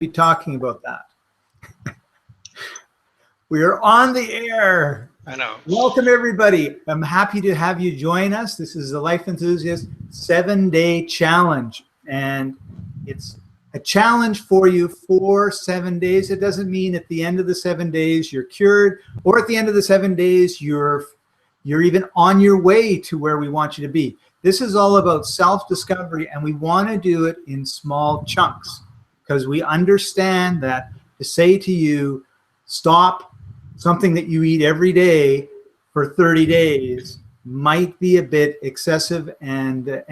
be talking about that. We are on the air. I know. Welcome, everybody. I'm happy to have you join us. This is the Life Enthusiast 7-Day Challenge, and it's a challenge for you for 7 days. It doesn't mean at the end of the 7 days you're cured, or at the end of the 7 days you're even on your way to where we want you to be. This is all about self-discovery, and we want to do it in small chunks because we understand that to say to you, stop something that you eat every day for 30 days might be a bit excessive and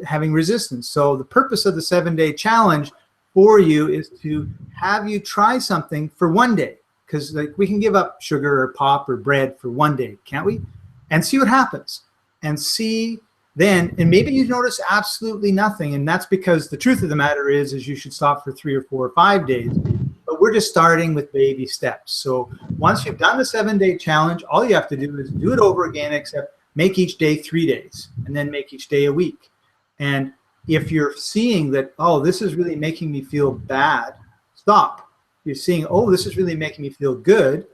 having resistance. So the purpose of the 7-day challenge for you is to have you try something for 1 day, because like we can give up sugar or pop or bread for 1 day, can't we? And see what happens, and see then, and maybe you notice absolutely nothing, and that's because the truth of the matter is you should stop for 3 or 4 or 5 days. But we're just starting with baby steps. So once you've done the 7-day challenge, all you have to do is do it over again, except make each day 3 days, and then make each day a week. And if you're seeing that, oh, this is really making me feel bad, stop. If you're seeing, oh, this is really making me feel good,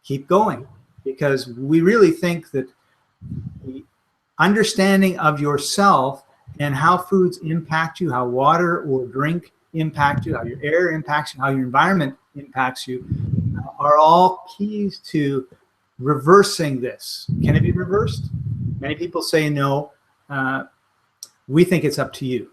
keep going. Because we really think that the understanding of yourself and how foods impact you, how water or drink impact you, how your air impacts you, how your environment impacts you, are all keys to reversing this. Can it be reversed? Many people say no. We think it's up to you.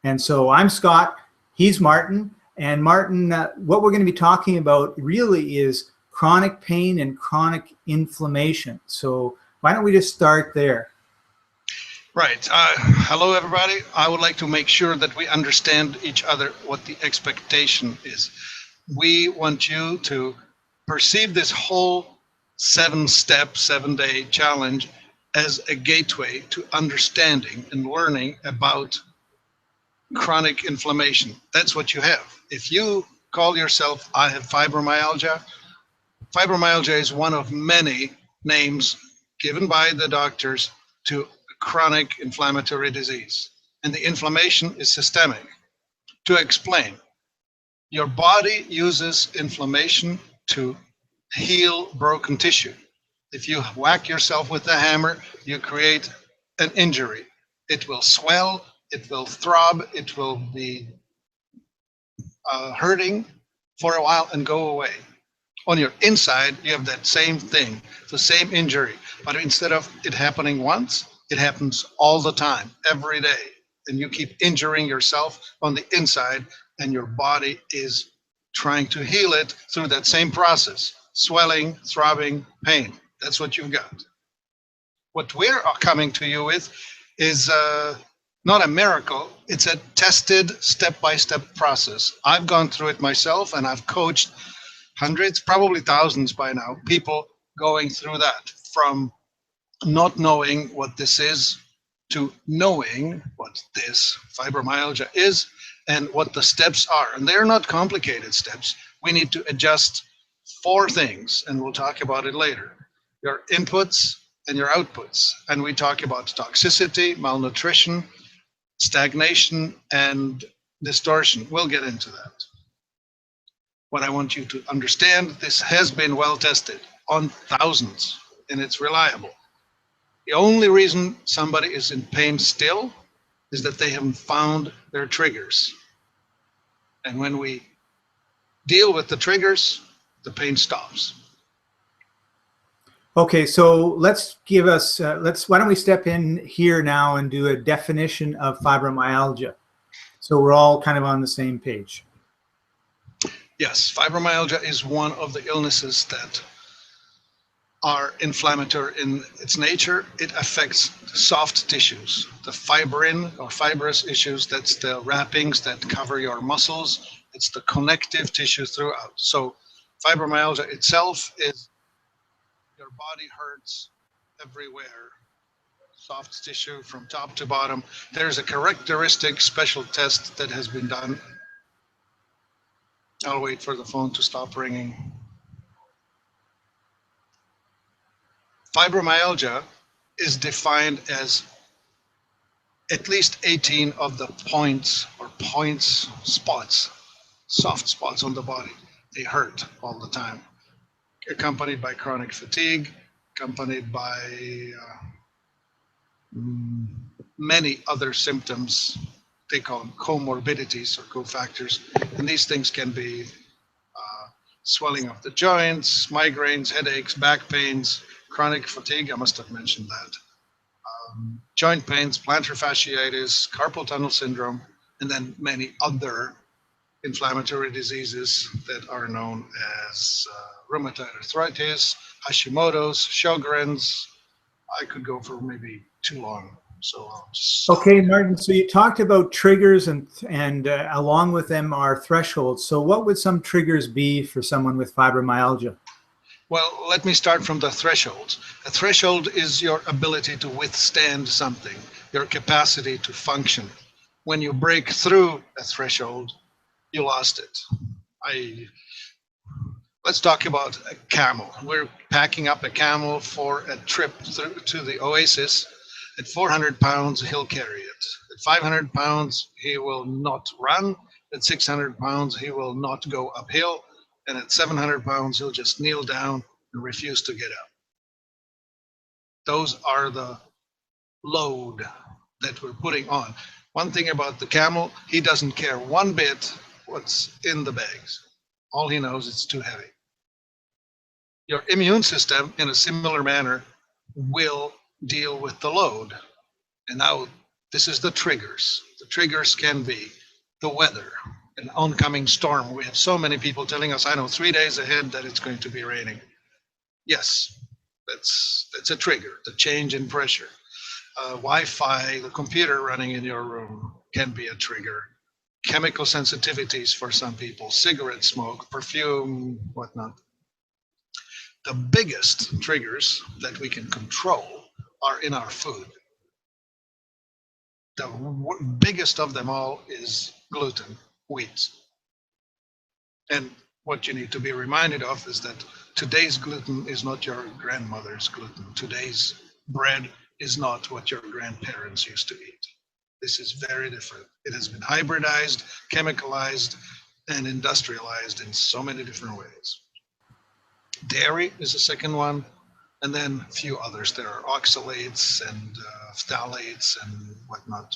And so I'm Scott, he's Martin, and Martin, what we're going to be talking about really is chronic pain and chronic inflammation. So why don't we just start there? Right. Hello, everybody. I would like to make sure that we understand each other, what the expectation is. We want you to perceive this whole 7-step, 7-day challenge as a gateway to understanding and learning about chronic inflammation. That's what you have. If you call yourself, I have fibromyalgia, fibromyalgia is one of many names given by the doctors to chronic inflammatory disease, and the inflammation is systemic. To explain, your body uses inflammation to heal broken tissue. If you whack yourself with a hammer, you create an injury. It will swell, it will throb, it will be hurting for a while and go away. On your inside, you have that same thing, the same injury, but instead of it happening once, it happens all the time, every day, and you keep injuring yourself on the inside, and your body is trying to heal it through that same process, swelling, throbbing, pain. That's what you've got. What we're coming to you with is not a miracle, it's a tested step-by-step process. I've gone through it myself, and I've coached hundreds, probably thousands by now, people going through that, from not knowing what this is to knowing what this fibromyalgia is and what the steps are. And they're not complicated steps. We need to adjust 4 things, and we'll talk about it later. Your inputs and your outputs. And we talk about toxicity, malnutrition, stagnation, and distortion. We'll get into that. What I want you to understand, this has been well tested on thousands, and it's reliable. The only reason somebody is in pain still is that they haven't found their triggers. And when we deal with the triggers, the pain stops. Okay, so let's give us, why don't we step in here now and do a definition of fibromyalgia, so we're all kind of on the same page. Yes, fibromyalgia is one of the illnesses that are inflammatory in its nature. It affects soft tissues, the fibrin or fibrous issues, that's the wrappings that cover your muscles. It's the connective tissue throughout. So fibromyalgia itself is your body hurts everywhere, soft tissue from top to bottom. There's a characteristic special test that has been done. I'll wait for the phone to stop ringing. Fibromyalgia is defined as at least 18 of the spots soft spots on the body. They hurt all the time, accompanied by chronic fatigue, accompanied by many other symptoms. They call them comorbidities or cofactors. And these things can be swelling of the joints, migraines, headaches, back pains, chronic fatigue. I must have mentioned that. Joint pains, plantar fasciitis, carpal tunnel syndrome, and then many other inflammatory diseases that are known as rheumatoid arthritis, Hashimoto's, Sjogren's. I could go for maybe too long, so I'll just stop. Okay, Martin, so you talked about triggers and along with them are thresholds. So what would some triggers be for someone with fibromyalgia? Well, let me start from the thresholds. A threshold is your ability to withstand something, your capacity to function. When you break through a threshold, you lost it. Let's talk about a camel. We're packing up a camel for a trip through to the oasis. At 400 pounds, he'll carry it. At 500 pounds, he will not run. At 600 pounds, he will not go uphill. And at 700 pounds, he'll just kneel down and refuse to get up. Those are the load that we're putting on. One thing about the camel, he doesn't care one bit what's in the bags. All he knows is it's too heavy. Your immune system, in a similar manner, will deal with the load. And now this is the triggers. The triggers can be the weather, an oncoming storm. We have so many people telling us, I know 3 days ahead that it's going to be raining. Yes, that's a trigger, the change in pressure. Wi-Fi, the computer running in your room can be a trigger. Chemical sensitivities for some people, cigarette smoke, perfume, whatnot. The biggest triggers that we can control are in our food. The biggest of them all is gluten, wheat. And what you need to be reminded of is that today's gluten is not your grandmother's gluten. Today's bread is not what your grandparents used to eat. This is very different. It has been hybridized, chemicalized, and industrialized in so many different ways. Dairy is the second one, and then a few others. There are oxalates and phthalates and whatnot.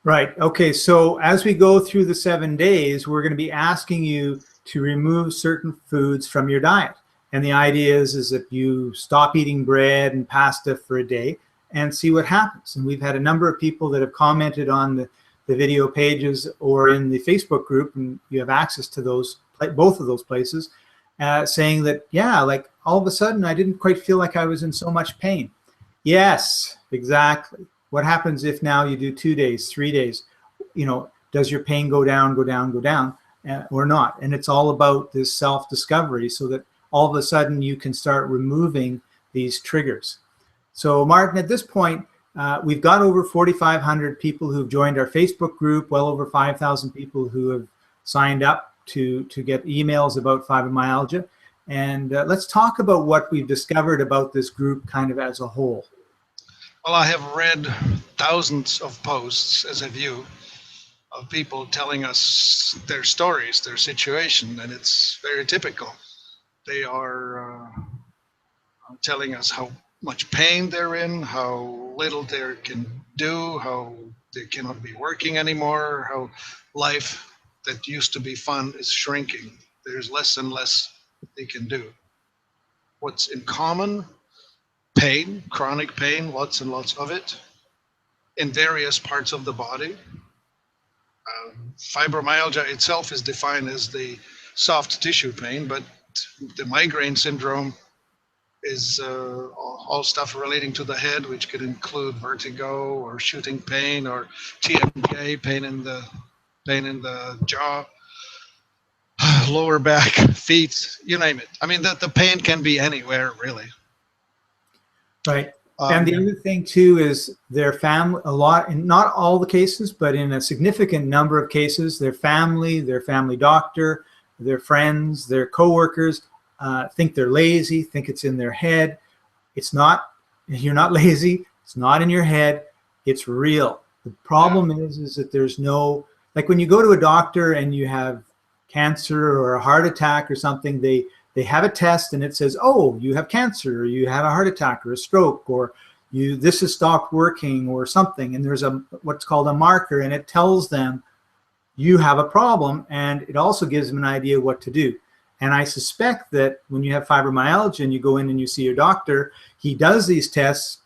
Right. Okay. So as we go through the 7 days, we're going to be asking you to remove certain foods from your diet. And the idea is that you stop eating bread and pasta for a day and see what happens. And we've had a number of people that have commented on the video pages or in the Facebook group, and you have access to those, both of those places, saying that, yeah, like all of a sudden I didn't quite feel like I was in so much pain. Yes, exactly. What happens if now you do 2 days, 3 days? You know, does your pain go down, or not? And it's all about this self-discovery so that all of a sudden you can start removing these triggers. So Martin, at this point, we've got over 4,500 people who've joined our Facebook group, well over 5,000 people who have signed up to get emails about fibromyalgia. And let's talk about what we've discovered about this group kind of as a whole. Well, I have read thousands of posts, as have you, of people telling us their stories, their situation, and it's very typical. They are telling us how much pain they're in, how little they can do, how they cannot be working anymore, how life that used to be fun is shrinking. There's less and less they can do. What's in common? Pain, chronic pain, lots and lots of it, in various parts of the body. Fibromyalgia itself is defined as the soft tissue pain, but the migraine syndrome is all stuff relating to the head, which could include vertigo or shooting pain or TMJ, pain in the jaw, lower back, feet, you name it. I mean, the pain can be anywhere, really. Right. And the other thing too is their family, a lot, in not all the cases, but in a significant number of cases, their family doctor, their friends, their coworkers think they're lazy, think it's in their head. It's not. You're not lazy. It's not in your head. It's real. The problem is that there's no, like when you go to a doctor and you have cancer or a heart attack or something, they have a test and it says, oh, you have cancer, or you had a heart attack or a stroke, or this has stopped working or something. And there's what's called a marker, and it tells them you have a problem, and it also gives them an idea what to do. And I suspect that when you have fibromyalgia and you go in and you see your doctor, he does these tests,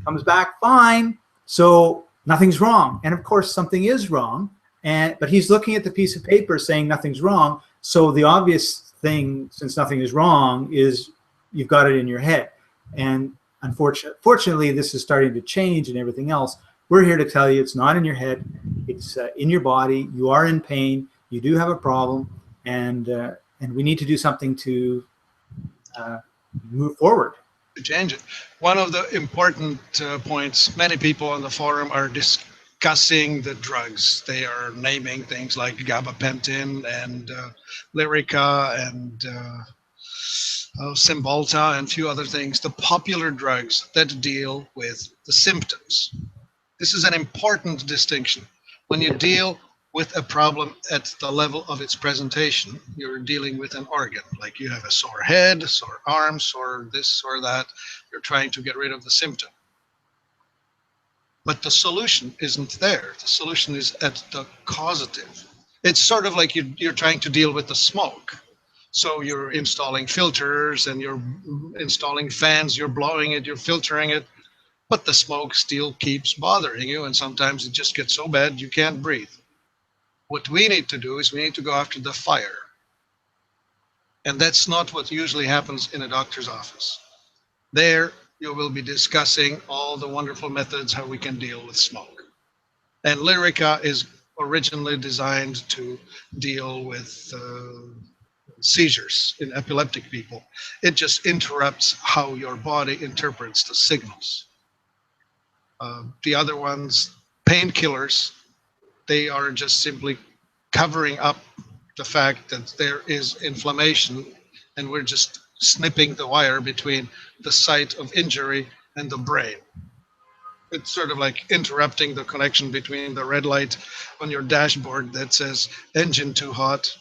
comes back fine, so nothing's wrong. And of course something is wrong, but he's looking at the piece of paper saying nothing's wrong. So the obvious thing, since nothing is wrong, is you've got it in your head. And fortunately, this is starting to change and everything else. We're here to tell you it's not in your head, it's in your body. You are in pain, you do have a problem, and we need to do something to move forward. To change it. One of the important points, many people on the forum are discussing the drugs. They are naming things like gabapentin and Lyrica and Cymbalta and a few other things, the popular drugs that deal with the symptoms. This is an important distinction. When you deal with a problem at the level of its presentation, you're dealing with an organ, like you have a sore head, sore arms, or this or that. You're trying to get rid of the symptom. But the solution isn't there. The solution is at the causative. It's sort of like you're trying to deal with the smoke. So you're installing filters and you're installing fans, you're blowing it, you're filtering it, but the smoke still keeps bothering you, and sometimes it just gets so bad you can't breathe. What we need to do is we need to go after the fire. And that's not what usually happens in a doctor's office. There, you will be discussing all the wonderful methods how we can deal with smoke. And Lyrica is originally designed to deal with seizures in epileptic people. It just interrupts how your body interprets the signals. The other ones, painkillers, they are just simply covering up the fact that there is inflammation, and we're just snipping the wire between the site of injury and the brain. It's sort of like interrupting the connection between the red light on your dashboard that says engine too hot.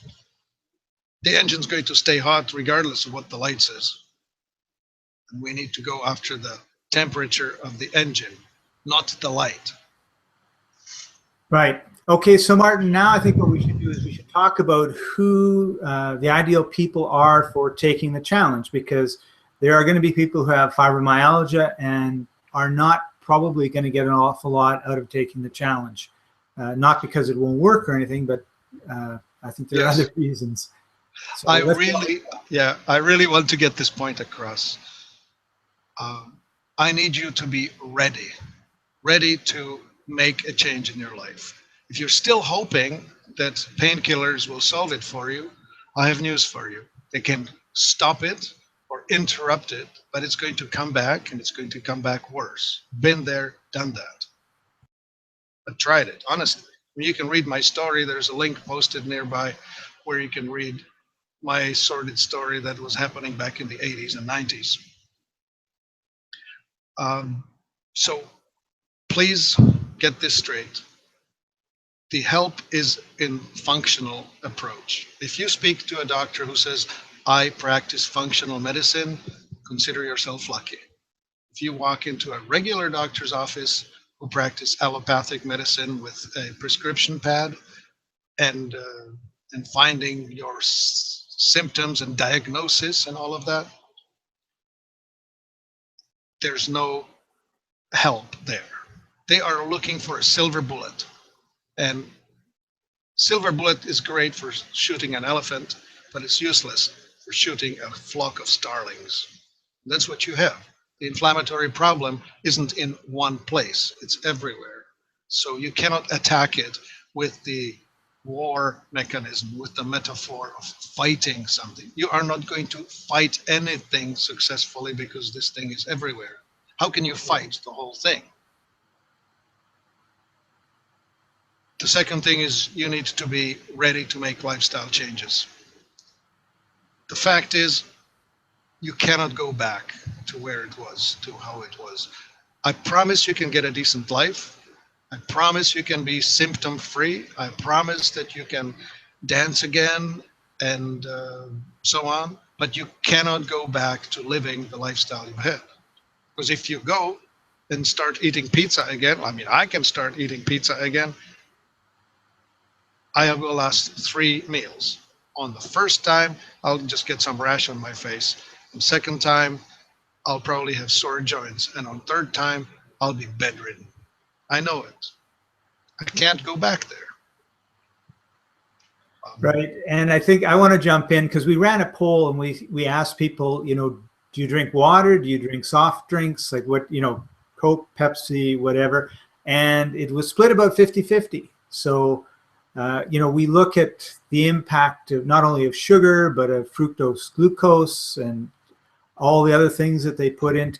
The engine's going to stay hot regardless of what the light says. And we need to go after the temperature of the engine, not the light. Right. Okay, so Martin, now I think what we should do is we should talk about who the ideal people are for taking the challenge, because there are going to be people who have fibromyalgia and are not probably going to get an awful lot out of taking the challenge. Not because it won't work or anything, but I think there are other reasons. So I really want to get this point across. I need you to be ready to make a change in your life. If you're still hoping that painkillers will solve it for you, I have news for you. They can stop it or interrupt it, but it's going to come back, and it's going to come back worse. Been there, done that. I tried it, honestly. You can read my story. There's a link posted nearby where you can read my sordid story that was happening back in the 80s and 90s. So please get this straight. The help is in functional approach. If you speak to a doctor who says, I practice functional medicine, consider yourself lucky. If you walk into a regular doctor's office who practice allopathic medicine with a prescription pad and finding your symptoms and diagnosis and all of that, there's no help there. They are looking for a silver bullet. And silver bullet is great for shooting an elephant, but it's useless for shooting a flock of starlings. That's what you have. The inflammatory problem isn't in one place, it's everywhere. So you cannot attack it with the war mechanism, with the metaphor of fighting something. You are not going to fight anything successfully because this thing is everywhere. How can you fight the whole thing? The second thing is you need to be ready to make lifestyle changes. The fact is, you cannot go back to where it was, to how it was. I promise you can get a decent life. I promise you can be symptom-free. I promise that you can dance again, and so on. But you cannot go back to living the lifestyle you had. Because if you go and start eating pizza again, I mean, I can start eating pizza again. I will last 3 meals. On the first time, I'll just get some rash on my face. The second time, I'll probably have sore joints. And on third time, I'll be bedridden. I know it. I can't go back there. Right. And I think I want to jump in because we ran a poll and we asked people, do you drink water? Do you drink soft drinks? Like what, Coke, Pepsi, whatever. And it was split about 50-50. So, we look at the impact of not only of sugar, but of fructose, glucose, and all the other things that they put into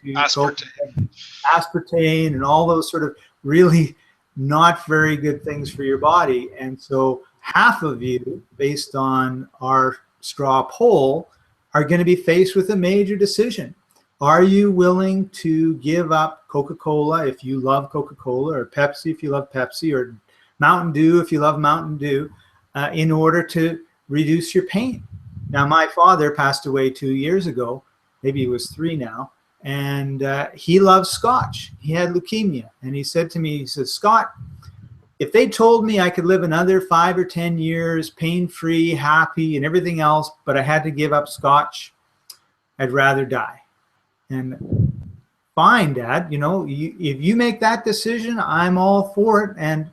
aspartame and all those sort of really not very good things for your body. And so half of you, based on our straw poll, are going to be faced with a major decision. Are you willing to give up Coca-Cola if you love Coca-Cola, or Pepsi if you love Pepsi, or Mountain Dew if you love Mountain Dew, in order to reduce your pain? Now, my father passed away 2 years ago. Maybe he was 3 now. And he loves Scotch. He had leukemia. And he said to me, he said, Scott, if they told me I could live another 5 or 10 years, pain-free, happy, and everything else, but I had to give up Scotch, I'd rather die. And fine, Dad, if you make that decision, I'm all for it. And,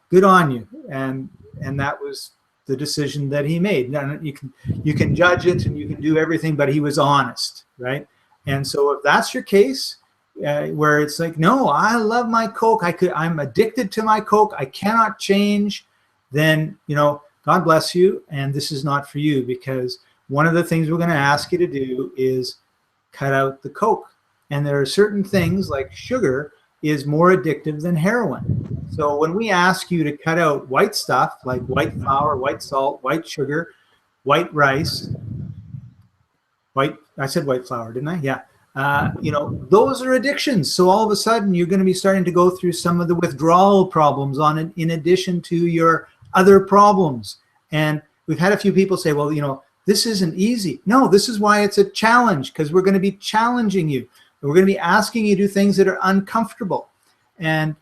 good on you. And that was the decision that he made. Now, you can judge it and you can do everything, but he was honest, right? And so if that's your case, where it's like, no, I love my Coke, I'm addicted to my Coke, I cannot change, then, God bless you, and this is not for you, because one of the things we're going to ask you to do is cut out the Coke. And there are certain things like sugar is more addictive than heroin. So when we ask you to cut out white stuff like white flour, white salt, white sugar, white rice, I said white flour, didn't I? Yeah. Those are addictions. So all of a sudden you're going to be starting to go through some of the withdrawal problems on it, in addition to your other problems. And we've had a few people say, well, this isn't easy. No, this is why it's a challenge, because we're going to be challenging you. We're going to be asking you to do things that are uncomfortable. And,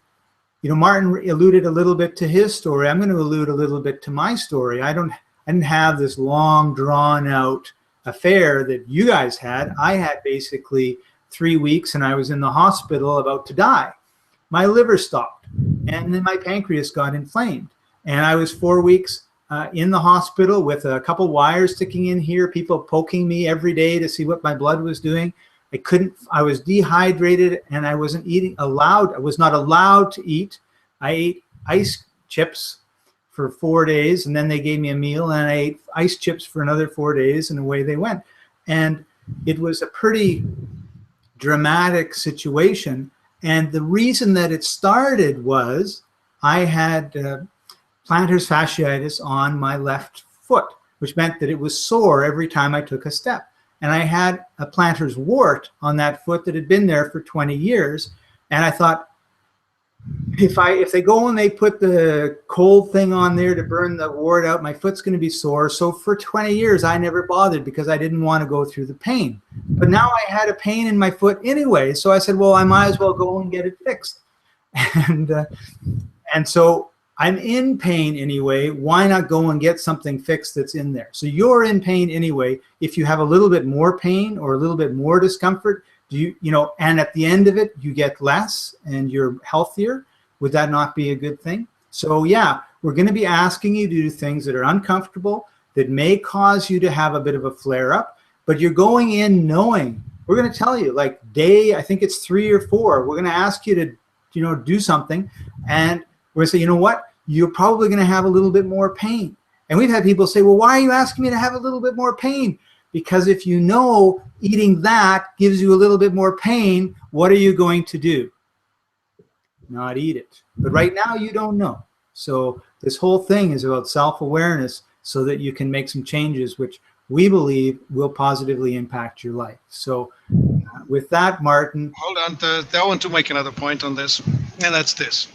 Martin alluded a little bit to his story. I'm going to allude a little bit to my story. I didn't have this long, drawn out affair that you guys had. I had basically 3 weeks and I was in the hospital about to die. My liver stopped and then my pancreas got inflamed. And I was 4 weeks in the hospital with a couple wires sticking in here, people poking me every day to see what my blood was doing. I was dehydrated and I was not allowed to eat. I ate ice chips for 4 days, and then they gave me a meal, and I ate ice chips for another 4 days, and away they went. And it was a pretty dramatic situation. And the reason that it started was I had plantar fasciitis on my left foot, which meant that it was sore every time I took a step. And I had a plantar's wart on that foot that had been there for 20 years. And I thought, if they go and they put the cold thing on there to burn the wart out, my foot's going to be sore. So for 20 years, I never bothered because I didn't want to go through the pain. But now I had a pain in my foot anyway. So I said, well, I might as well go and get it fixed. And so I'm in pain anyway. Why not go and get something fixed that's in there? So you're in pain anyway. If you have a little bit more pain or a little bit more discomfort, and at the end of it, you get less and you're healthier, would that not be a good thing? So yeah, we're going to be asking you to do things that are uncomfortable, that may cause you to have a bit of a flare up, but you're going in knowing, we're going to tell you like I think it's 3 or 4, we're going to ask you to, do something. And we're going to say, you know what? You're probably going to have a little bit more pain. And we've had people say, well, why are you asking me to have a little bit more pain? Because if you know eating that gives you a little bit more pain, what are you going to do? Not eat it. But right now you don't know. So this whole thing is about self-awareness so that you can make some changes, which we believe will positively impact your life. So with that, Martin. Hold on. I want to make another point on this, and that's this.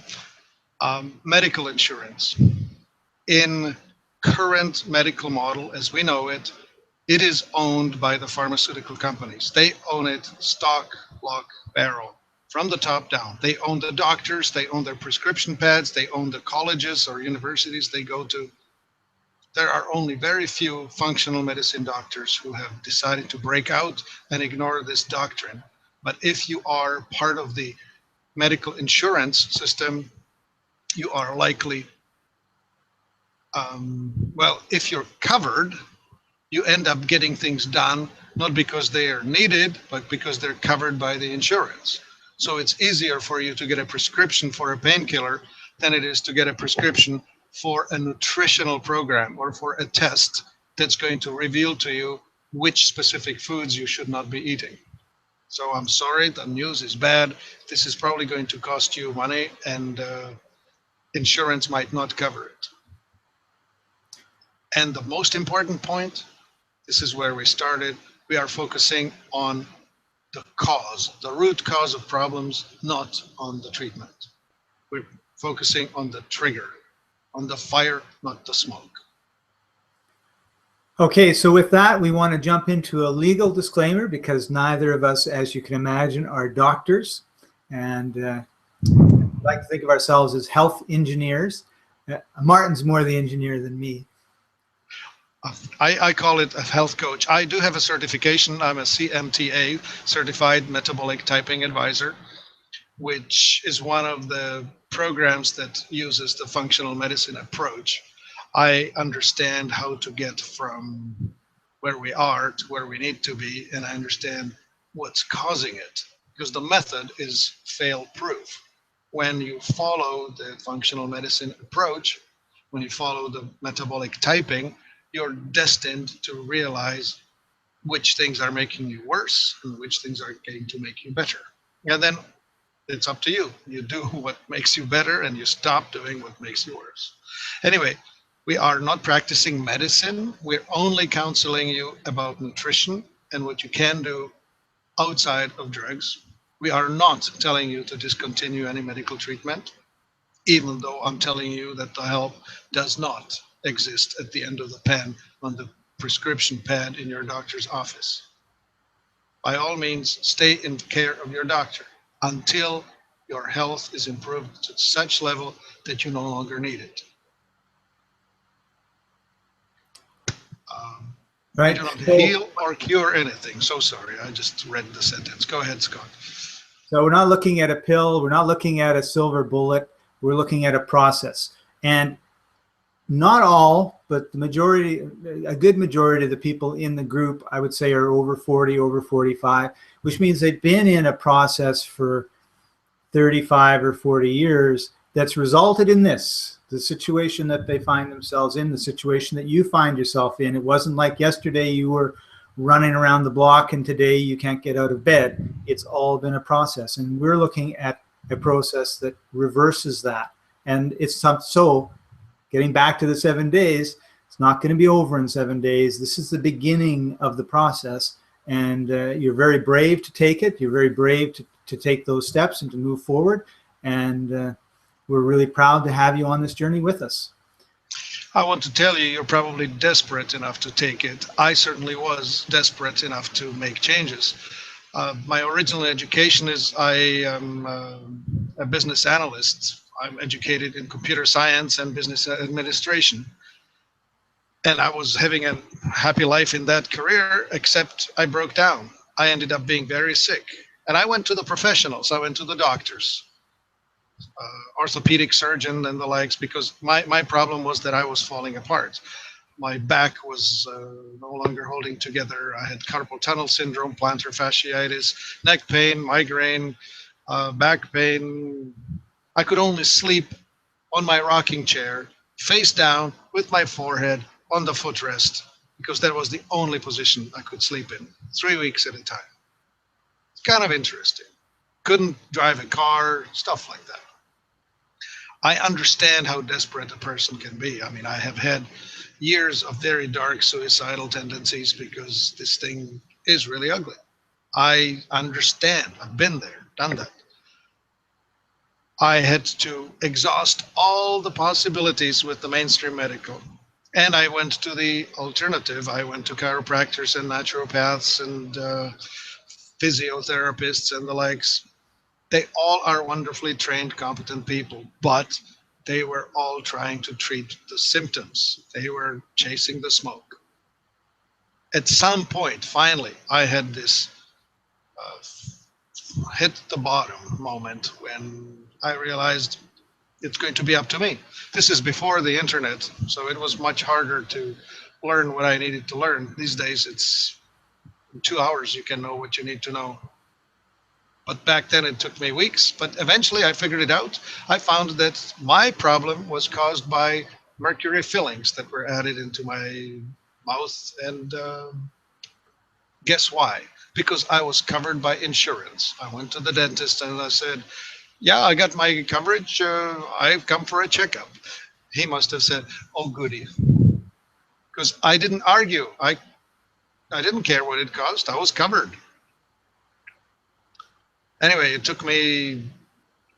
Medical insurance. In current medical model as we know it, it is owned by the pharmaceutical companies. They own it stock, lock, barrel, from the top down. They own the doctors, they own their prescription pads, they own the colleges or universities they go to. There are only very few functional medicine doctors who have decided to break out and ignore this doctrine. But if you are part of the medical insurance system, you are likely, well, if you're covered, you end up getting things done, not because they are needed, but because they're covered by the insurance. So it's easier for you to get a prescription for a painkiller than it is to get a prescription for a nutritional program or for a test that's going to reveal to you which specific foods you should not be eating. So I'm sorry, the news is bad. This is probably going to cost you money, and insurance might not cover it. And the most important point, this is where we started. We are focusing on the cause, the root cause of problems, not on the treatment. We're focusing on the trigger, on the fire, not the smoke. Okay, so with that, we want to jump into a legal disclaimer because neither of us, as you can imagine, are doctors, and we like to think of ourselves as health engineers. Martin's more the engineer than me. I call it a health coach. I do have a certification. I'm a CMTA, Certified Metabolic Typing Advisor, which is one of the programs that uses the functional medicine approach. I understand how to get from where we are to where we need to be, and I understand what's causing it, because the method is fail-proof. When you follow the functional medicine approach, when you follow the metabolic typing, you're destined to realize which things are making you worse and which things are going to make you better. And then it's up to you. You do what makes you better and you stop doing what makes you worse. Anyway, we are not practicing medicine. We're only counseling you about nutrition and what you can do outside of drugs. We are not telling you to discontinue any medical treatment, even though I'm telling you that the help does not exist at the end of the pen on the prescription pad in your doctor's office. By all means, stay in care of your doctor until your health is improved to such level that you no longer need it. Right. We do not heal or cure anything. So sorry, I just read the sentence. Go ahead, Scott. So we're not looking at a pill. We're not looking at a silver bullet. We're looking at a process. And not all, but the majority, a good majority of the people in the group, I would say, are over 40, over 45, which means they've been in a process for 35 or 40 years that's resulted in this, the situation that they find themselves in, the situation that you find yourself in. It wasn't like yesterday you were running around the block and today you can't get out of bed. It's all been a process. And we're looking at a process that reverses that. And it's so getting back to the 7 days, it's not going to be over in 7 days. This is the beginning of the process. And you're very brave to take it. You're very brave to take those steps and to move forward. And we're really proud to have you on this journey with us. I want to tell you, you're probably desperate enough to take it. I certainly was desperate enough to make changes. My original education is I am a business analyst. I'm educated in computer science and business administration. And I was having a happy life in that career, except I broke down. I ended up being very sick. And I went to the professionals. I went to the doctors, orthopedic surgeon and the likes, because my problem was that I was falling apart. My back was no longer holding together. I had carpal tunnel syndrome, plantar fasciitis, neck pain, migraine, back pain. I could only sleep on my rocking chair, face down, with my forehead on the footrest, because that was the only position I could sleep in, 3 weeks at a time. It's kind of interesting. Couldn't drive a car, stuff like that. I understand how desperate a person can be. I mean, I have had years of very dark suicidal tendencies because this thing is really ugly. I understand. I've been there, done that. I had to exhaust all the possibilities with the mainstream medical. And I went to the alternative. I went to chiropractors and naturopaths and physiotherapists and the likes. They all are wonderfully trained, competent people, but they were all trying to treat the symptoms. They were chasing the smoke. At some point, finally, I had this hit the bottom moment when I realized it's going to be up to me. This is before the internet, so it was much harder to learn what I needed to learn. These days, it's in 2 hours you can know what you need to know. But back then it took me weeks, but eventually I figured it out. I found that my problem was caused by mercury fillings that were added into my mouth. And guess why? Because I was covered by insurance. I went to the dentist and I said, yeah, I got my coverage. I've come for a checkup. He must have said, oh, goody. Because I didn't argue. I didn't care what it cost. I was covered. Anyway, it took me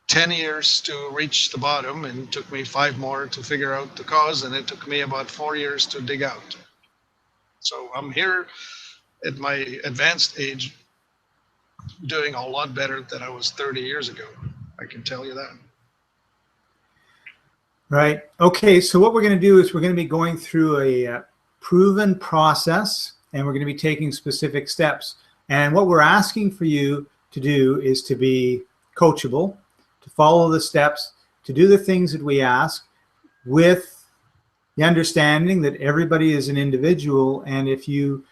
10 years to reach the bottom, and it took me 5 more to figure out the cause, and it took me about 4 years to dig out. So I'm here at my advanced age doing a lot better than I was 30 years ago. I can tell you that. Right. Okay. So what we're going to do is we're going to be going through a proven process, and we're going to be taking specific steps. And what we're asking for you to do is to be coachable, to follow the steps, to do the things that we ask with the understanding that everybody is an individual. And if you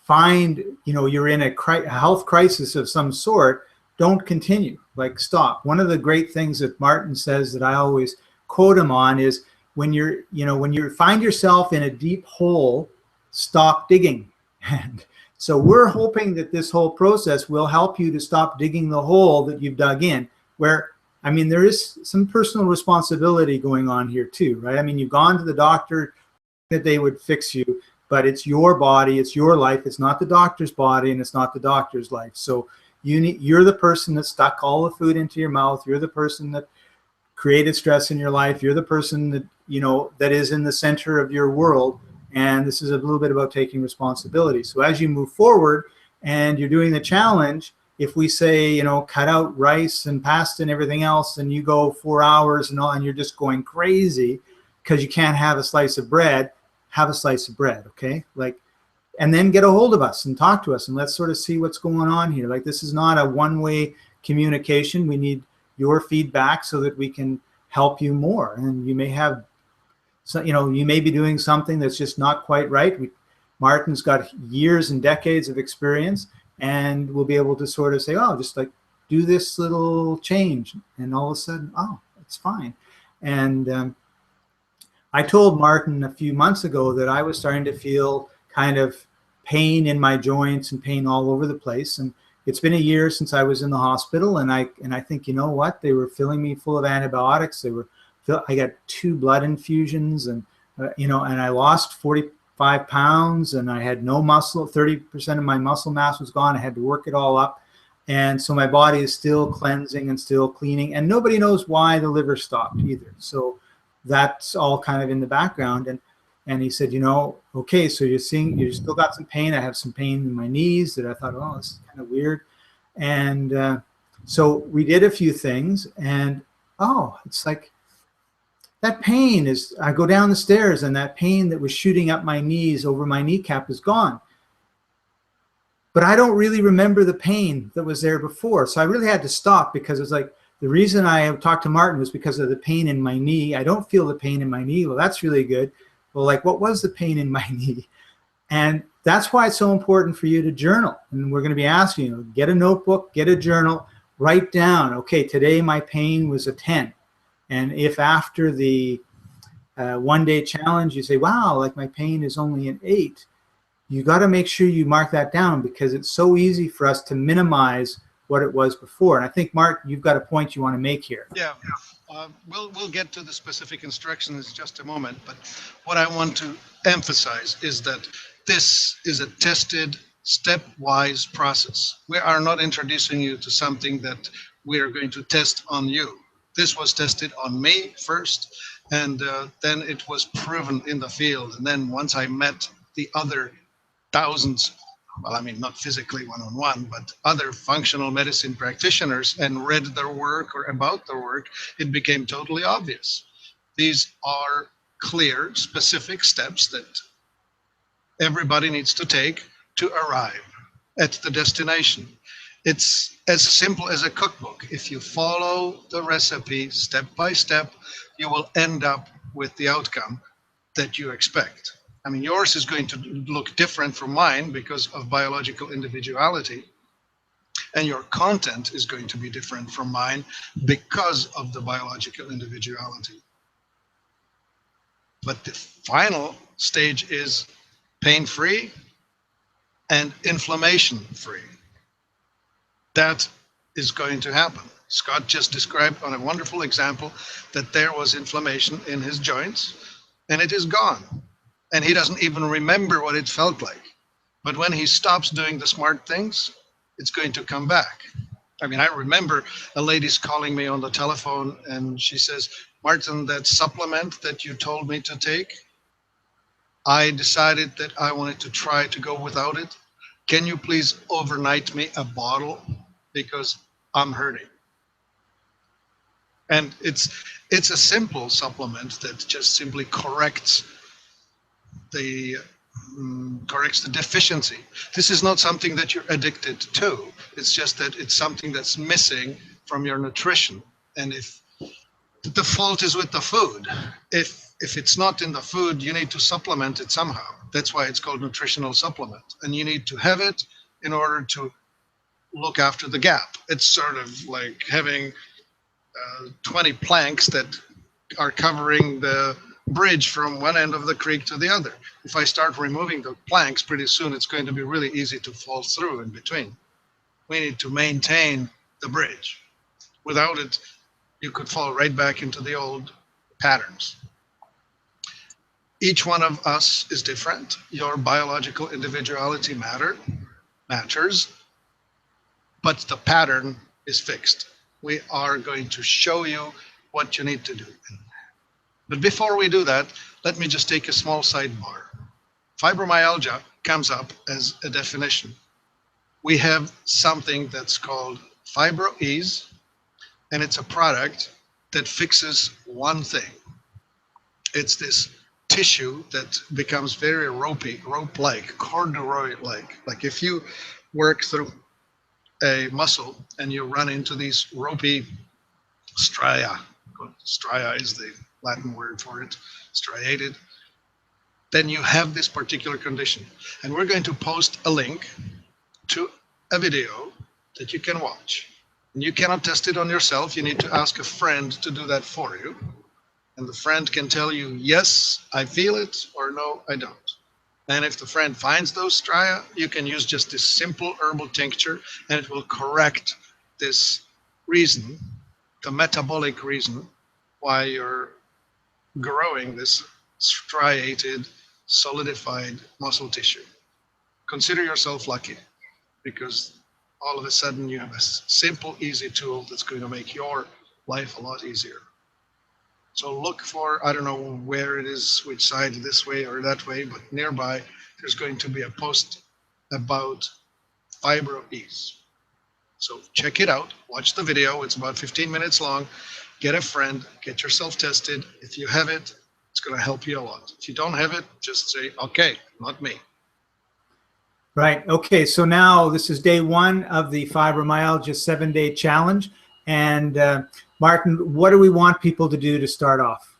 find, you're in a health crisis of some sort, don't continue, like stop. One of the great things that Martin says that I always quote him on is when when you find yourself in a deep hole, stop digging. And so we're hoping that this whole process will help you to stop digging the hole that you've dug in, where, I mean, there is some personal responsibility going on here too, right? I mean, you've gone to the doctor that they would fix you, but it's your body, it's your life. It's not the doctor's body and it's not the doctor's life. So you're the person that stuck all the food into your mouth. You're the person that created stress in your life. You're the person that, that is in the center of your world. And this is a little bit about taking responsibility. So as you move forward and you're doing the challenge, if we say, cut out rice and pasta and everything else, and you go 4 hours and all, and you're just going crazy because you can't have a slice of bread, have a slice of bread, okay? And then get a hold of us and talk to us, and let's sort of see what's going on here. Like, this is not a one-way communication. We need your feedback so that we can help you more. And you may have, so, you may be doing something that's just not quite right. Martin's got years and decades of experience, and we'll be able to sort of say, oh, just like do this little change. And all of a sudden, oh, it's fine. And I told Martin a few months ago that I was starting to feel kind of pain in my joints and pain all over the place. And it's been a year since I was in the hospital, and I think, you know what, they were filling me full of antibiotics. I got 2 blood infusions, and and I lost 45 pounds, and I had no muscle. 30% of my muscle mass was gone. I had to work it all up, and so my body is still cleansing and still cleaning, and nobody knows why the liver stopped either. So that's all kind of in the background. And he said, okay, so you still got some pain. I have some pain in my knees that I thought, oh, this is kind of weird. And so we did a few things, and oh, it's like that pain is, I go down the stairs and that pain that was shooting up my knees over my kneecap is gone. But I don't really remember the pain that was there before. So I really had to stop, because it's like, the reason I talked to Martin was because of the pain in my knee. I don't feel the pain in my knee. Well, that's really good. Well, like, what was the pain in my knee? And that's why it's so important for you to journal. And we're going to be asking you, get a notebook, get a journal, write down, okay, today my pain was a 10. And if after the 1-day challenge, you say, wow, like my pain is only an 8, you got to make sure you mark that down, because it's so easy for us to minimize what it was before. And I think, Mark, you've got a point you want to make here. Yeah. We'll get to the specific instructions in just a moment, but what I want to emphasize is that this is a tested, stepwise process. We are not introducing you to something that we are going to test on you. This was tested on me first, And then it was proven in the field. And then once I met the other thousands, well, I mean, not physically one-on-one, but other functional medicine practitioners, and read their work or about their work, it became totally obvious. These are clear, specific steps that everybody needs to take to arrive at the destination. It's as simple as a cookbook. If you follow the recipe step by step, you will end up with the outcome that you expect. I mean, yours is going to look different from mine because of biological individuality, and your content is going to be different from mine because of the biological individuality. But the final stage is pain-free and inflammation-free. That is going to happen. Scott just described on a wonderful example that there was inflammation in his joints and it is gone. And he doesn't even remember what it felt like. But when he stops doing the smart things, it's going to come back. I mean, I remember a lady's calling me on the telephone and she says, Martin, that supplement that you told me to take, I decided that I wanted to try to go without it. Can you please overnight me a bottle because I'm hurting? And it's a simple supplement that just simply corrects the deficiency. This is not something that you're addicted to. It's just that it's something that's missing from your nutrition. And if the fault is with the food, if it's not in the food, you need to supplement it somehow. That's why it's called nutritional supplement. And you need to have it in order to look after the gap. It's sort of like having 20 planks that are covering the bridge from one end of the creek to the other. If I start removing the planks, pretty soon it's going to be really easy to fall through in between. We need to maintain the bridge. Without it, you could fall right back into the old patterns. Each one of us is different. Your biological individuality matters, but the pattern is fixed. We are going to show you what you need to do. But before we do that, let me just take a small sidebar. Fibromyalgia comes up as a definition. We have something that's called Fibro-Ease, and it's a product that fixes one thing. It's this tissue that becomes very ropey, rope-like, corduroy-like. Like if you work through a muscle and you run into these ropey stria, stria is the Latin word for it, striated, then you have this particular condition. And we're going to post a link to a video that you can watch. And you cannot test it on yourself. You need to ask a friend to do that for you. And the friend can tell you, yes, I feel it, or no, I don't. And if the friend finds those stria, you can use just this simple herbal tincture and it will correct this reason, the metabolic reason why you're growing this striated, solidified muscle tissue. Consider yourself lucky because all of a sudden you have a simple, easy tool that's going to make your life a lot easier. So look for, I don't know where it is, which side, this way or that way, but nearby there's going to be a post about Fibro-Ease. So check it out, watch the video, it's about 15 minutes long, get a friend, get yourself tested. If you have it, it's going to help you a lot. If you don't have it, just say, okay, not me. Right. Okay. So now this is day one of the Fibromyalgia 7-day challenge. And Martin, what do we want people to do to start off?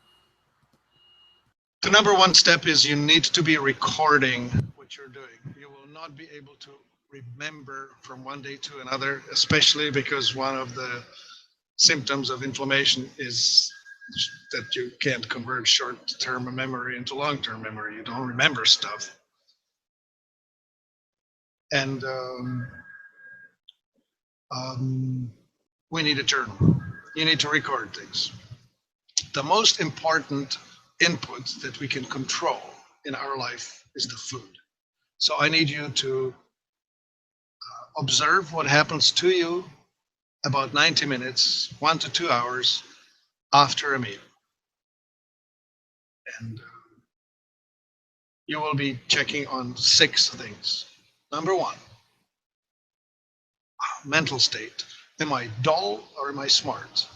The number one step is you need to be recording what you're doing. You will not be able to remember from one day to another, especially because one of the symptoms of inflammation is that you can't convert short-term memory into long-term memory. You don't remember stuff. And we need a journal. You need to record things. The most important input that we can control in our life is the food. So I need you to observe what happens to you about 90 minutes, 1 to 2 hours after a meal. And you will be checking on 6 things. Number 1, mental state. Am I dull or am I smart?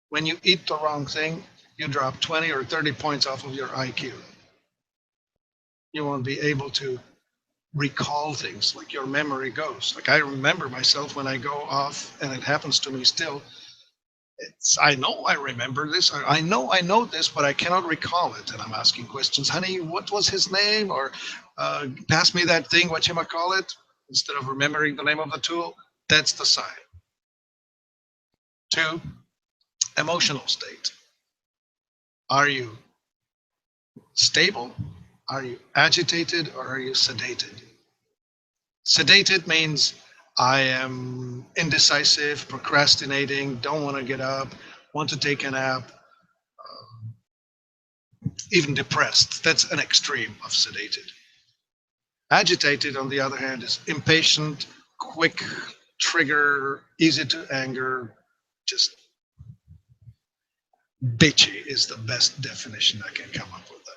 When you eat the wrong thing, you drop 20 or 30 points off of your IQ. You won't be able to recall things, like your memory goes. Like I remember myself when I go off, and it happens to me still. I know I remember this. I know this, but I cannot recall it. And I'm asking questions. Honey, what was his name? Or pass me that thing, whatchamacallit, instead of remembering the name of the tool. That's the sign. 2, emotional state. Are you stable? Are you agitated, or are you sedated? Sedated means I am indecisive, procrastinating, don't want to get up, want to take a nap, even depressed. That's an extreme of sedated. Agitated, on the other hand, is impatient, quick trigger, easy to anger, just bitchy is the best definition I can come up with that.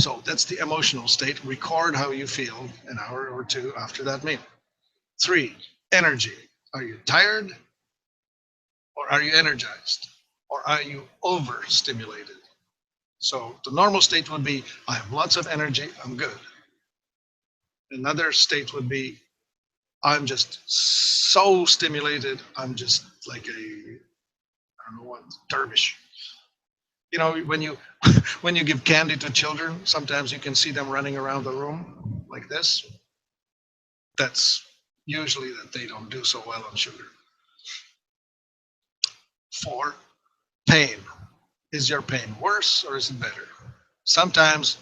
So that's the emotional state. Record how you feel an hour or 2 after that meal. 3, energy. Are you tired, or are you energized, or are you overstimulated? So the normal state would be, I have lots of energy, I'm good. Another state would be, I'm just so stimulated, I'm just like I don't know what, dervish. You know, when you when you give candy to children, sometimes you can see them running around the room like this. That's usually that they don't do so well on sugar. 4, pain. Is your pain worse or is it better? Sometimes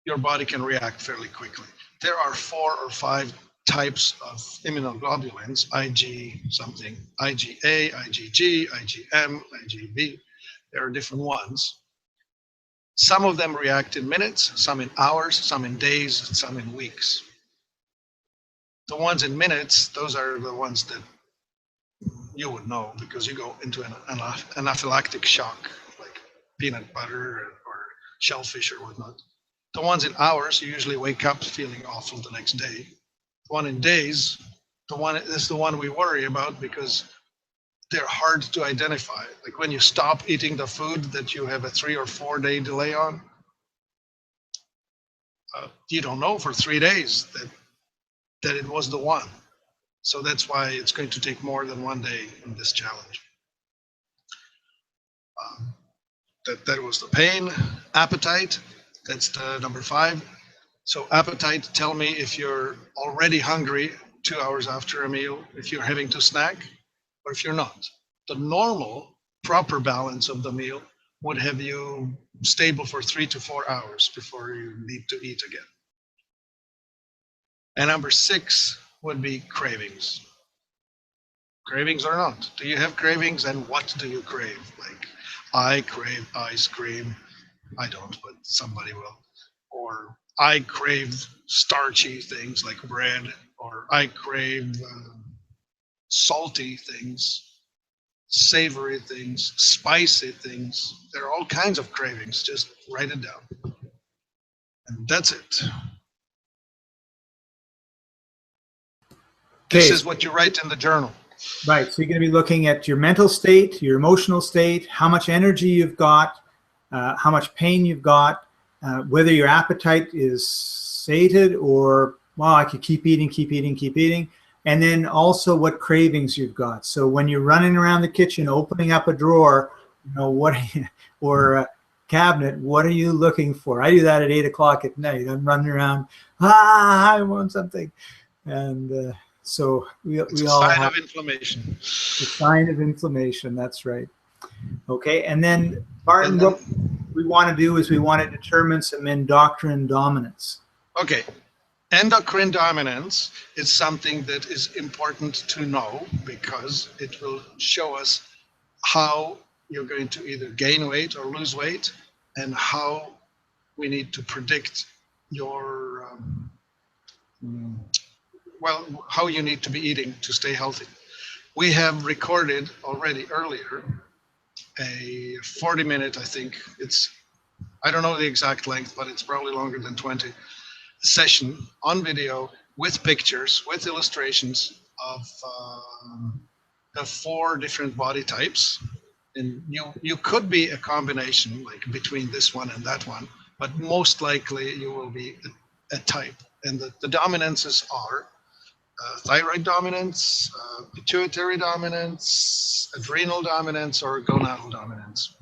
your body can react fairly quickly. There are 4 or 5 types of immunoglobulins, Ig something, IgA, IgG, IgM, IgB. There are different ones. Some of them react in minutes, some in hours, some in days, some in weeks. The ones in minutes, those are the ones that you would know, because you go into an anaphylactic shock, like peanut butter or shellfish or whatnot. The ones in hours, you usually wake up feeling awful the next day. The one in days, the one is the one we worry about, because they're hard to identify. Like when you stop eating the food that you have a 3 or 4 day delay on, you don't know for 3 days that it was the one. So that's why it's going to take more than 1 day in this challenge. That was the pain. Appetite, that's the number 5. So appetite, tell me if you're already hungry 2 hours after a meal, if you're having to snack, or if you're not. The normal, proper balance of the meal would have you stable for 3 to 4 hours before you need to eat again. And number 6 would be cravings. Cravings or not. Do you have cravings, and what do you crave? Like, I crave ice cream. I don't, but somebody will. Or I crave starchy things like bread, or I crave salty things, savory things, spicy things. There are all kinds of cravings. Just write it down. And that's it. This is what you write in the journal. Right. So you're going to be looking at your mental state, your emotional state, how much energy you've got, how much pain you've got, whether your appetite is sated or, well, I could keep eating. And then also what cravings you've got. So when you're running around the kitchen, opening up a drawer, you know, what, or a cabinet, what are you looking for? I do that at 8 o'clock at night. I'm running around, I want something. And so we all have of inflammation. the sign of inflammation. That's right. Okay. And then, Martin, what we want to do is we want to determine some endocrine dominance. Okay. Endocrine dominance is something that is important to know, because it will show us how you're going to either gain weight or lose weight, and how we need to predict your, well, how you need to be eating to stay healthy. We have recorded already earlier a 40-minute, I think I don't know the exact length, but it's probably longer than 20 session on video with pictures, with illustrations of the 4 different body types. And you could be a combination, like between this one and that one, but most likely you will be a type. And the dominances are thyroid dominance, pituitary dominance, adrenal dominance, or gonadal dominance.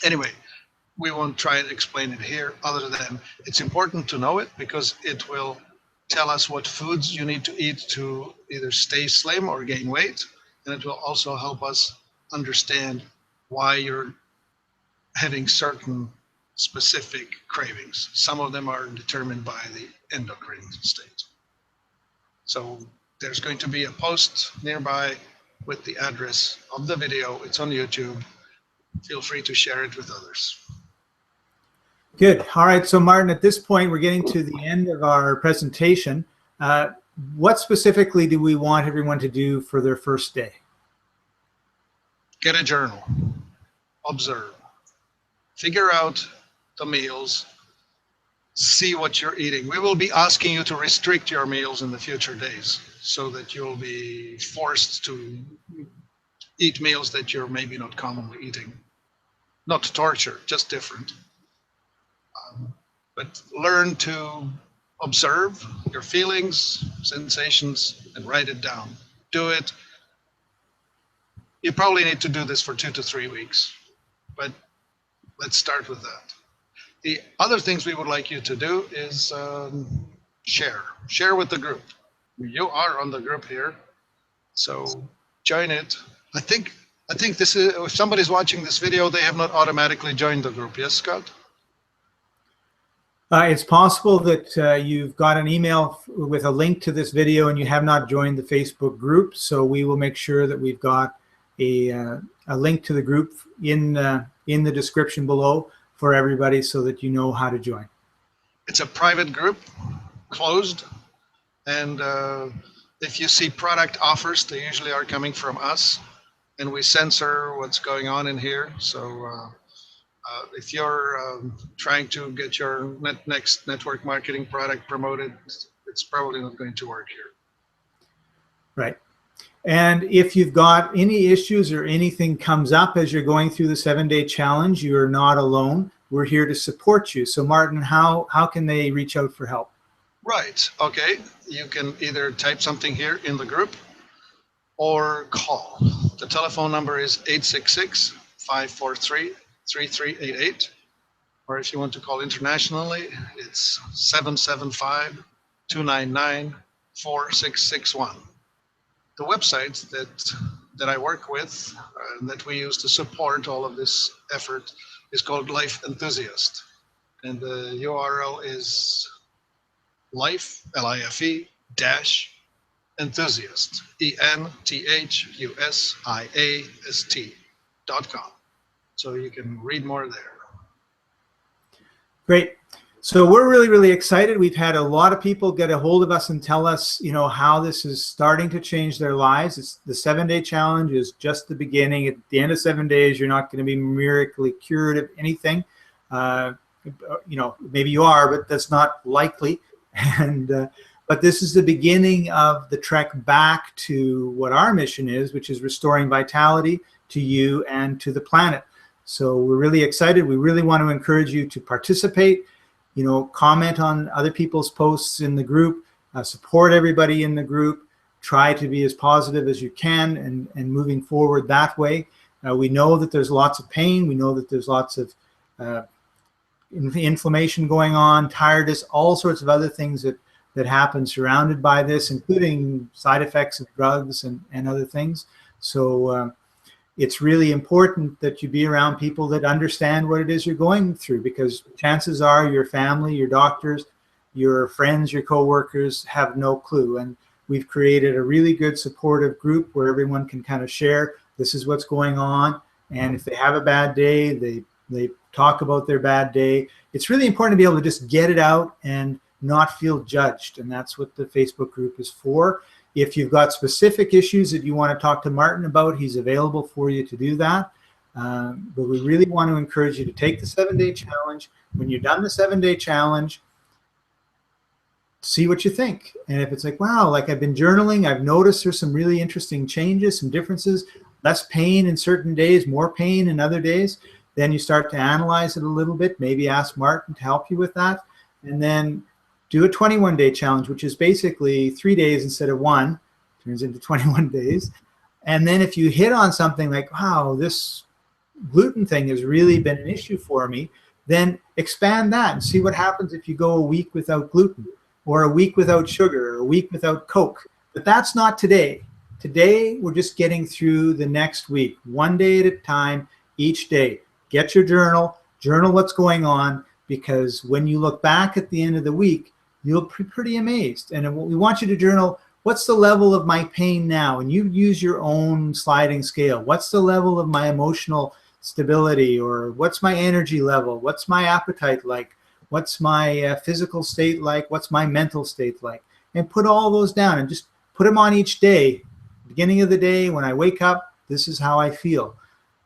Anyway, we won't try and explain it here, other than it's important to know it because it will tell us what foods you need to eat to either stay slim or gain weight. And it will also help us understand why you're having certain specific cravings. Some of them are determined by the endocrine state. So there's going to be a post nearby with the address of the video. It's on YouTube. Feel free to share it with others. Good. All right. So Martin, at this point, we're getting to the end of our presentation. What specifically do we want everyone to do for their first day? Get a journal. Observe. Figure out the meals. See what you're eating. We will be asking you to restrict your meals in the future days so that you'll be forced to eat meals that you're maybe not commonly eating. Not torture, just different. But learn to observe your feelings, sensations, and write it down. Do it. You probably need to do this for 2 to 3 weeks, but let's start with that. The other things we would like you to do is share with the group. You are on the group here, so join it. I think this is, if somebody's watching this video, they have not automatically joined the group. Yes, Scott? It's possible that you've got an email with a link to this video and you have not joined the Facebook group. So we will make sure that we've got a link to the group in the description below for everybody so that you know how to join. It's a private group, closed, and if you see product offers, they usually are coming from us, and we censor what's going on in here. So if you're trying to get your next network marketing product promoted, it's probably not going to work here. Right. And if you've got any issues or anything comes up as you're going through the 7-day challenge, you are not alone. We're here to support you. So Martin, how can they reach out for help? Right. Okay. You can either type something here in the group or call. The telephone number is 866-543-3388. Or if you want to call internationally, it's 775-299-4661. The website that I work with, that we use to support all of this effort, is called Life Enthusiast. And the URL is life, L-I-F-E, -enthusiast, ENTHUSIAST.com. So you can read more there. Great. So we're really, really excited. We've had a lot of people get a hold of us and tell us, you know, how this is starting to change their lives. It's the 7-day challenge is just the beginning. At the end of 7 days, you're not going to be miraculously cured of anything. You know, maybe you are, but that's not likely. And but this is the beginning of the trek back to what our mission is, which is restoring vitality to you and to the planet. So we're really excited. We really want to encourage you to participate. You know, comment on other people's posts in the group, support everybody in the group, try to be as positive as you can and moving forward that way. We know that there's lots of pain. We know that there's lots of inflammation going on, tiredness, all sorts of other things that happen surrounded by this, including side effects of drugs and other things. So it's really important that you be around people that understand what it is you're going through, because chances are your family, your doctors, your friends, your coworkers have no clue. And we've created a really good supportive group where everyone can kind of share, this is what's going on. And if they have a bad day, they talk about their bad day. It's really important to be able to just get it out and not feel judged. And that's what the Facebook group is for. If you've got specific issues that you want to talk to Martin about, he's available for you to do that. But we really want to encourage you to take the 7-day challenge. When you're done the 7-day challenge, see what you think. And if it's like, wow, like I've been journaling, I've noticed there's some really interesting changes, some differences, less pain in certain days, more pain in other days, then you start to analyze it a little bit, maybe ask Martin to help you with that. And then do a 21-day challenge, which is basically 3 days instead of 1, turns into 21 days. And then if you hit on something like, wow, this gluten thing has really been an issue for me, then expand that and see what happens if you go a week without gluten, or a week without sugar, or a week without Coke. But that's not today. Today, we're just getting through the next week, 1 day at a time, each day. Get your journal what's going on, because when you look back at the end of the week, you'll be pretty amazed. And we want you to journal, what's the level of my pain now? And you use your own sliding scale. What's the level of my emotional stability? Or what's my energy level? What's my appetite like? What's my physical state like? What's my mental state like? And put all those down and just put them on each day. Beginning of the day, when I wake up, this is how I feel.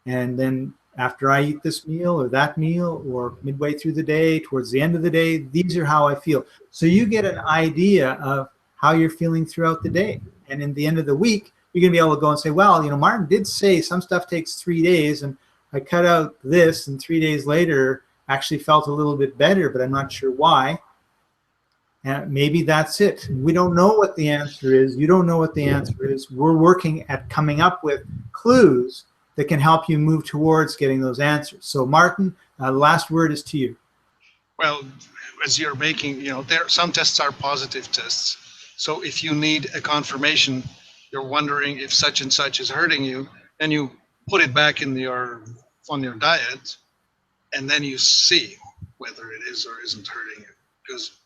And then after I eat this meal or that meal, or midway through the day, towards the end of the day, these are how I feel. So you get an idea of how you're feeling throughout the day. And in the end of the week, you're going to be able to go and say, well, Martin did say some stuff takes 3 days, and I cut out this, and 3 days later actually felt a little bit better, but I'm not sure why. And maybe that's it. We don't know what the answer is. You don't know what the answer is. We're working at coming up with clues that can help you move towards getting those answers. So Martin, the last word is to you. Well, as you're making, some tests are positive tests. So if you need a confirmation, you're wondering if such and such is hurting you, and you put it back on your diet, and then you see whether it is or isn't hurting you. Because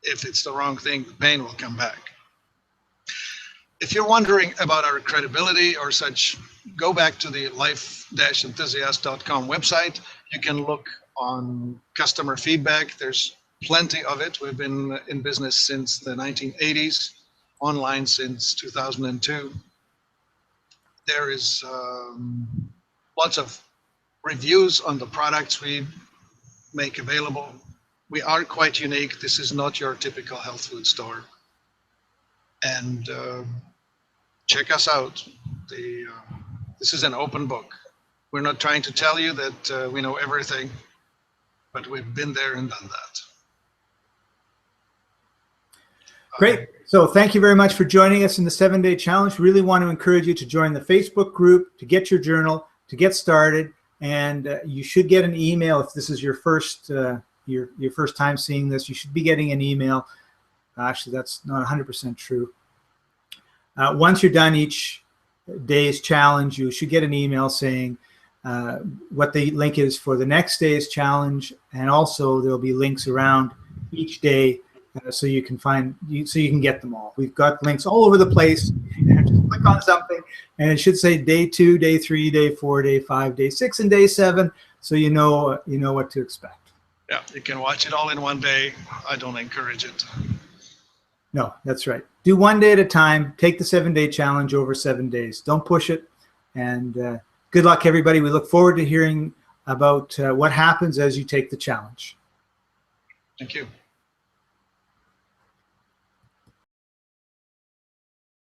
if it's the wrong thing, the pain will come back. If you're wondering about our credibility or such, go back to the life-enthusiast.com website. You can look on customer feedback. There's plenty of it. We've been in business since the 1980s, online since 2002. There is lots of reviews on the products we make available. We are quite unique. This is not your typical health food store. And check us out. This is an open book. We're not trying to tell you that we know everything, but we've been there and done that. Great. So thank you very much for joining us in the 7-day challenge. Really want to encourage you to join the Facebook group, to get your journal, to get started. And you should get an email if this is your first time seeing this. You should be getting an email. Actually, that's not 100% true. Once you're done each day's challenge, you should get an email saying what the link is for the next day's challenge, and also there'll be links around each day so you can get them all. We've got links all over the place. Just click on something, and it should say day 2, day 3, day 4, day 5, day 6, and day 7, so you know what to expect. Yeah, you can watch it all in one day. I don't encourage it. No, that's right. Do 1 day at a time. Take the 7-day challenge over 7 days. Don't push it. And good luck, everybody. We look forward to hearing about what happens as you take the challenge. Thank you.